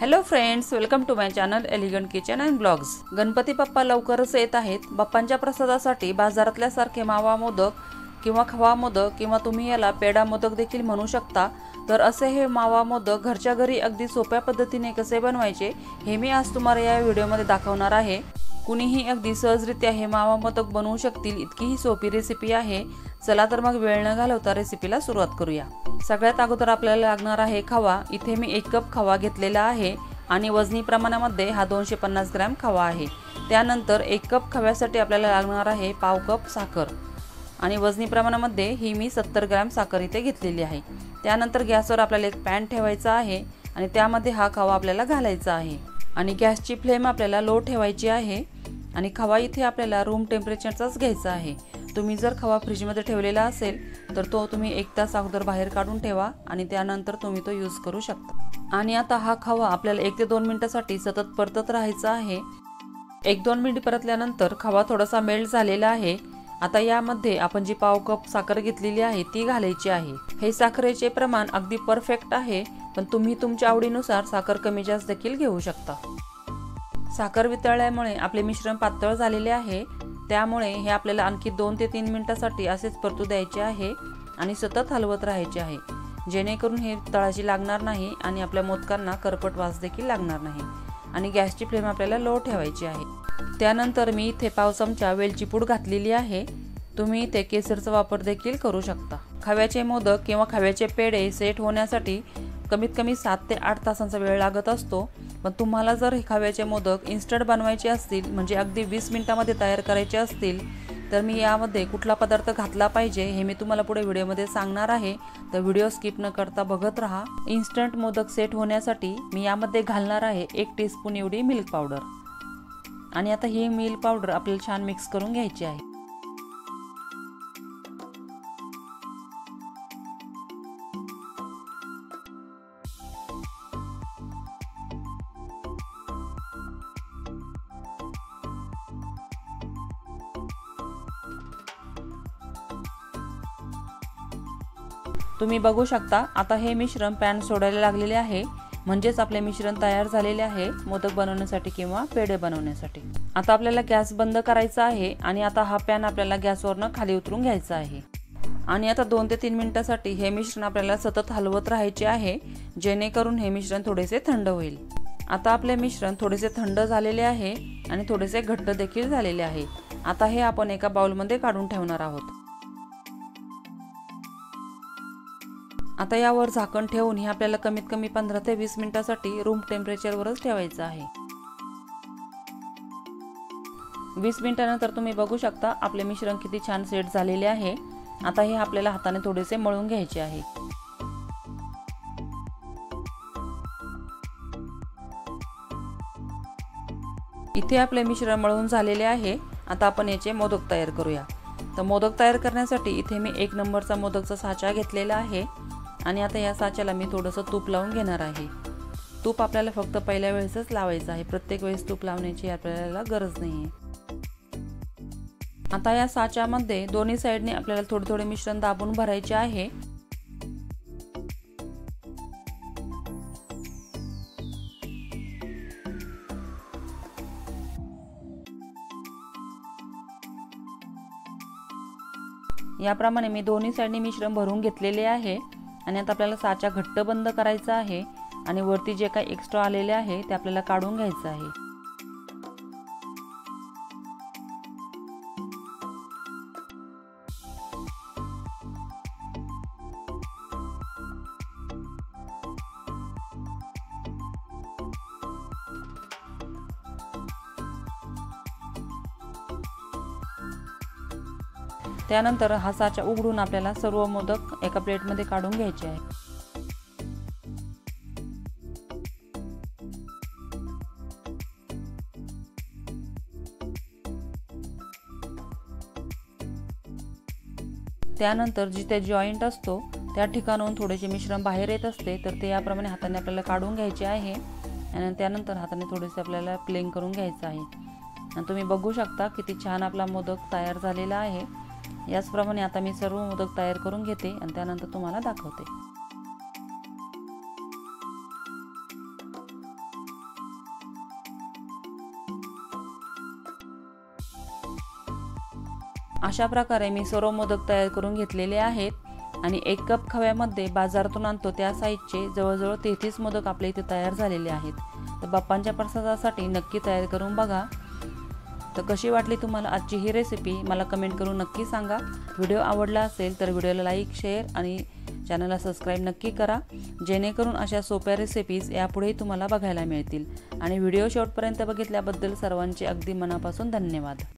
Hello friends, welcome to my channel elegant kitchen and blogs. Ganpati Bappa लवकरच येत आहेत। बाप्पांच्या प्रसादासाठी बाजारातल्या सारखे मावा मोदक किंवा खवा मोदक किंवा तुम्ही याला पेढा मोदक देखील म्हणू शकता, तर असे हे मावा मोदक घरच्या घरी अगदी सोप्या पद्धतीने कसे बनवायचे हे मी आज तुम्हाला या व्हिडिओमध्ये दाखवणार आहे। कुणीही अगदी सहजरित्या हे मावा मोदक बनवू शकतील इतकी ही सोपी रेसिपी आहे। चला तर मग वेळ न घालवता रेसिपीला सुरुवात करूया। सगळ्यात अगोदर आपल्याला लागणार आहे खवा। इथे मी 1 कप खवा घेतलेला आहे आणि वजनी प्रमाणामध्ये हा 250 ग्रॅम खवा आहे। त्यानंतर 1 कप खव्यासाठी आपल्याला लागणार आहे पाव कप साखर आणि वजनी प्रमाणामध्ये ही मी 70 ग्रॅम साखर इथे घेतलेली आहे। त्यानंतर गॅसवर आपल्याला एक पॅन ठेवायचा आहे आणि त्यामध्ये हा खवा आपल्याला घालायचा आहे आणि गॅसची फ्लेम आपल्याला लो ठेवायची आहे आणि खवा इथे आपल्याला रूम टेम्परेचरचाच घ्यायचा आहे। तुम्ही जर खवा फ्रीज मध्ये ठेवलेला असेल तर तो तुम्ही 1 तास अगोदर बाहेर काढून ठेवा आणि त्यानंतर तुम्ही तो यूज करू शकता। आणि आता हा खवा आपल्याला 1 ते 2 मिनिटांसाठी सतत परतत राहायचा आहे। 1-2 मिनिट परतल्यानंतर खवा थोडासा मेल्ट झालेला आहे। आता यामध्ये आपण जी पाव कप साखर घेतलेली आहे ती घालायची आहे। हे साखरेचे प्रमाण अगदी परफेक्ट आहे, पण तुम्ही तुमच्या आवडीनुसार साखर कमी जास्त देखील घेऊ शकता। साखर वितळल्यामुळे आपले मिश्रण पातळ झालेले आहे, त्यामुळे हे आपल्याला आणखी 2 ते 3 मिनिटांसाठी असेच परतू द्यायचे आहे आणि सतत हलवत राहायचे आहे, जेणेकरून हे तळाशी लागणार नाही आणि आपल्या मोदकांना करपट वास देखील लागणार नाही। आणि गॅसची फ्लेम आपल्याला लो ठेवायची आहे। त्यानंतर मी इथे पाव चमचा वेलची पूड घातलेली आहे। तुम्ही इथे केसरचा वापर देखील करू शकता। खव्याचे मोदक किंवा खव्याचे पेढे सेट होण्यासाठी कमीत कमी 7 ते 8 तासांचा वेळ लागत असतो, पण तुम्हाला जर हे खव्याचे मोदक इन्स्टंट बनवायचे असतील, म्हणजे अगदी 20 मिनिटांमध्ये तयार करायचे असतील, तर मी यामध्ये कुठला पदार्थ घातला पाहिजे हे मी तुम्हाला पुढे व्हिडिओमध्ये सांगणार आहे, तर व्हिडिओ स्किप न करता बघत राहा। इन्स्टंट मोदक सेट होण्यासाठी मी यामध्ये घालणार आहे 1 टीस्पून एवढी मिल्क पावडर आणि आता ही मिल्क पावडर आपल्याला छान मिक्स करून घ्यायची आहे। तुम्ही बघू शकता आता हे मिश्रण पॅन सोडायला लागलेले आहे, म्हणजेच आपले मिश्रण तयार झालेले आहे मोदक बनवण्यासाठी किंवा पेढे बनवण्यासाठी। आता आपल्याला गॅस बंद करायचा आहे आणि आता हा पॅन आपल्याला गॅसवरनं खाली उतरून घ्यायचा आहे आणि आता 2 ते 3 मिनिटांसाठी हे मिश्रण आपल्याला सतत हलवत राहायचे आहे, जेणेकरून हे मिश्रण थोडेसे थंड होईल। आता आपले मिश्रण थोडेसे थंड झालेले आहे आणि थोडेसे घट्ट देखील झालेले आहे। आता हे आपण एका बाउलमध्ये काढून ठेवणार आहोत। आता यावर झाकण ठेवून हे आपल्याला कमीत कमी 15 ते 20 मिनिटांसाठी रूम टेम्परेचरवरच ठेवायचं आहे। 20 मिनिटांनंतर तुम्ही बघू शकता आपले मिश्रण किती छान सेट झालेले आहे। आता हे आपल्याला हाताने थोडेसे मळून घ्यायचे आहे। इथे आपले मिश्रण मळून झालेले आहे। आता आपण याचे मोदक तयार करूया। तर मोदक तयार करण्यासाठी इथे मी 1 नंबरचा मोदकचा साचा घेतलेला आहे आणि आता या साच्याला मी थोडंसं तूप लावून घेणार आहे। तूप आपल्याला फक्त पहिल्या वेळेसच लावायचं आहे, प्रत्येक वेळेस तूप लावण्याची आपल्याला गरज नाही आहे। आता या साच्यामध्ये दोन्ही साइडने आपल्याला थोडे थोडे मिश्रण दाबून भरायचे आहे। याप्रमाणे मी दोन्ही साइडने मिश्रण भरून घेतलेले आहे आणि आता आपल्याला साचा घट्ट बंद करायचा आहे आणि वरती जे काही एक्स्ट्रा आलेले आहे ते आपल्याला काढून घ्यायचं आहे। त्यानंतर हा साचा उघडून आपल्याला सर्व मोदक एका प्लेटमध्ये काढून घ्यायचे आहे। त्यानंतर जिथे जॉईंट असतो त्या ठिकाणाहून थोडेसे मिश्रण बाहेर येत असते, तर ते याप्रमाणे हाताने आपल्याला काढून घ्यायचे आहे आणि त्यानंतर हाताने थोडेसे आपल्याला प्लेन करून घ्यायचं आहे। आणि तुम्ही बघू शकता किती छान आपला मोदक तयार झालेला आहे। याचप्रमाणे आता मी सर्व मोदक तयार करून घेते आणि त्यानंतर तुम्हाला दाखवते। अशा प्रकारे मी सर्व मोदक तयार करून घेतलेले आहेत आणि 1 कप खव्यामध्ये बाजारातून आणतो त्या साईजचे जवळजवळ 33 मोदक आपल्या इथे तयार झालेले आहेत। तर बाप्पांच्या प्रसादासाठी नक्की तयार करून बघा। तर कशी वाटली तुम्हाला आजची ही रेसिपी मला कमेंट करून नक्की सांगा। व्हिडिओ आवडला असेल तर व्हिडिओला लाईक, शेअर आणि चॅनलला सबस्क्राईब नक्की करा, जेणेकरून अशा सोप्या रेसिपीज यापुढेही तुम्हाला बघायला मिळतील। आणि व्हिडिओ शेवटपर्यंत बघितल्याबद्दल सर्वांचे अगदी मनापासून धन्यवाद।